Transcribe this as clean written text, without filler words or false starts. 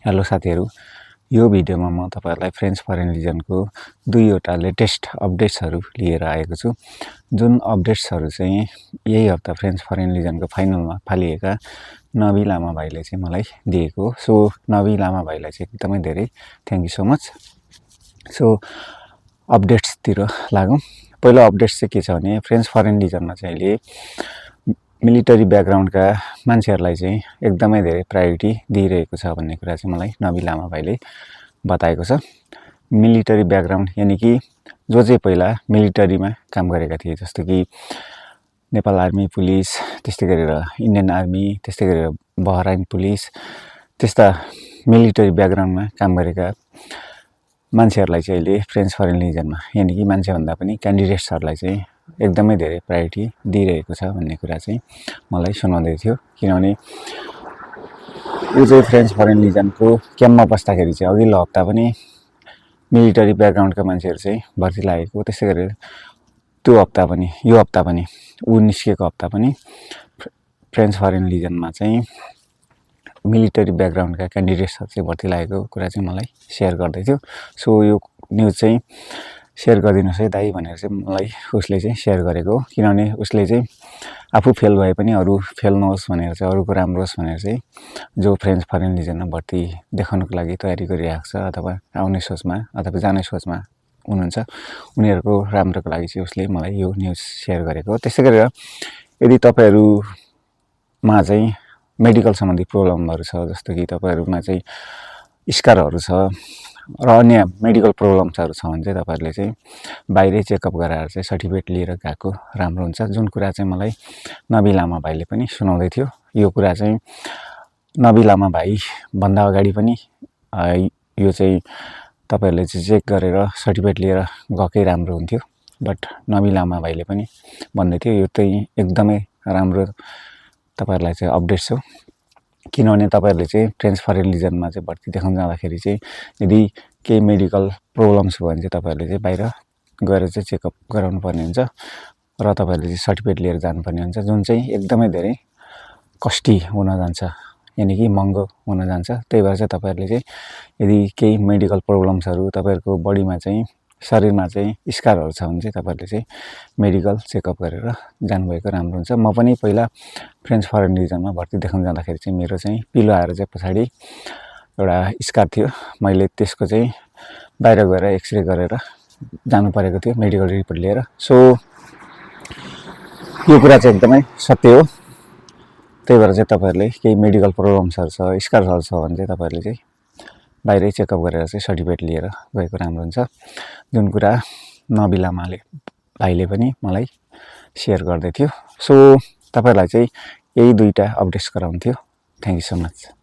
Hello साथीहरु, यो भिडियोमा म तपाईहरुलाई फ्रेन्च फरेन लिजनको दुईवटा लेटेस्ट अपडेट्सहरु लिएर आएको छु। जुन अपडेट्सहरु चाहिँ यही हप्ता फ्रेन्च फरेन लिजनको फाइनलमा फालिएका नबी लामा भाइले चाहिँ मलाई दिएको हो। सो नबी लामा भाइलाई चाहिँ एकदमै धेरै thank you so much. So अपडेट्सतिर लागौं। पहिलो अपडेट्स चाहिँ के छ भने फ्रेन्च फरेन लिजनमा चाहिँ अहिले मिलिटरी ब्याकग्राउन्डका मान्छेहरुलाई चाहिँ एकदमै धेरै प्रायोरिटी दिइरहेको छ भन्ने कुरा चाहिँ मलाई नबी लामा भाइले बताएको छ। मिलिटरी ब्याकग्राउन्ड यानी कि जो चाहिँ पहिला मिलिटरीमा काम गरेका थिए, जस्तो कि नेपाल आर्मी, पुलिस, त्यस्तै गरेर इन्डियन आर्मी, त्यस्तै गरेर बहराइन पुलिस, त्यस्ता मिलिटरी ब्याकग्राउन्डमा काम गरेका मान्छेहरुलाई चाहिँ अहिले फ्रेन्च फरेन लिजनमा यानी कि मान्छे भन्दा पनि क्यान्डिडेट्सहरुलाई चाहिँ एकदमै धेरै प्रायोरिटी दिइरहेको छ भन्ने कुरा चाहिँ मलाई सुनाउँदै थियो। किनभने यो चाहिँ फ्रेन्च फरेन लिजनको क्याम्पमा बस्दाखेरि चाहिँ अघिल्लो हप्ता पनि मिलिटरी ब्याकग्राउन्डका मान्छेहरु चाहिँ भर्ती लागेको, त्यसै गरेर त्यो हप्ता पनि यो हप्ता पनि निस्केको हप्ता पनि फ्रेन्च फरेन लिजनमा चाहिँ मिलिटरी ब्याकग्राउन्डका क्यान्डिडेट्सहरु चाहिँ भर्ती लागेको कुरा चाहिँ मलाई शेयर गर्दै थियो। सो यो न्यूज चाहिँ शेयर गरिदिनुस् है दाइ भनेर चाहिँ मलाई उसले चाहिँ शेयर गरेको हो। किनभने उसले चाहिँ आफू फेल भए पनि अरु फेल नहोस् भनेर चाहिँ, अरुको राम्रो होस् भनेर चाहिँ जो फ्रेन्च फरेन लिजनमा भर्ती देखाउनको लागि तयारी गरिरहेको छ अथवा आउने सोचमा अथवा जाने सोचमा हुनुहुन्छ, उनीहरुको राम्रोको लागि चाहिँ उसले मलाई यो न्यूज शेयर गरेको हो। त्यसै गरेर यदि तपाईहरुमा चाहिँ मेडिकल सम्बन्धी प्रब्लमहरु छ, जस्तो कि तपाईहरुमा चाहिँ स्कारहरु छ र अन्य मेडिकल प्रब्लम्सहरु छ भने चाहिँ तपाईहरुले चाहिँ बाहिरै चेकअप गराएर चाहिँ सर्टिफिकेट लिएर गएको राम्रो हुन्छ। जुन कुरा चाहिँ मलाई नबी लामा भाइले पनि सुनाउँदै थियो। यो कुरा चाहिँ नबी लामा भाइ भन्दा अगाडि पनि यो चाहिँ तपाईहरुले चाहिँ चेक गरेर सर्टिफिकेट लिएर गएकै राम्रो हुन्थ्यो। बट नबी लामा भाइले पनि भन्दै थियो यो चाहिँ एकदमै राम्रो तपाईहरुलाई चाहिँ अपडेट्स हो। किनभने तपाईहरुले चाहिँ फ्रेन्च फरेन लिजनमा चाहिँ भर्ती देखाउन जाँदाखेरि चाहिँ यदि केही मेडिकल प्रब्लम्स भयो भने चाहिँ तपाईहरुले चाहिँ बाहिर गएर चाहिँ चेकअप गराउनु पर्ने हुन्छ र तपाईहरुले चाहिँ सर्टिफिकेट लिएर जानुपर्ने हुन्छ, जुन चाहिँ एकदमै धेरै कस्टी हुन जान्छ, यानी कि महँगो हुन जान्छ। त्यही भएर चाहिँ तपाईहरुले चाहिँ यदि केही मेडिकल प्रब्लम्सहरु तपाईहरुको बडीमा चाहिँ शरीरमा चाहिँ स्कारहरु छ भने चाहिँ तपाईहरुले चाहिँ मेडिकल चेकअप गरेर जानुभएको राम्रो हुन्छ। म पनि पहिला फ्रेन्च फरेन लिजनमा भर्ती देखाउन जाँदाखेरि चाहिँ मेरो चाहिँ पिलो आएर चाहिँ पछाडी एउटा स्कार थियो। मैले त्यसको चाहिँ बाहिर गएर एक्सरे गरेर जानु परेको थियो मेडिकल रिपोर्ट लिएर। सो यो कुरा चाहिँ एकदमै सत्य हो। त्यही भएर चाहिँ तपाईहरुले केही मेडिकल प्रब्लम्सहरु छ, स्कारहरु छ भने चाहिँ तपाईहरुले चाहिँ बाहिरै चेकअप गरेर चाहिँ सर्टिफिकेट लिएर गएको राम्रो हुन्छ। जुन कुरा नबी लामा भाइले पनि मलाई शेयर गर्दै थियो। सो तपाईहरुलाई चाहिँ यही दुईटा अपडेट्स गराउनु थियो। Thank you so much.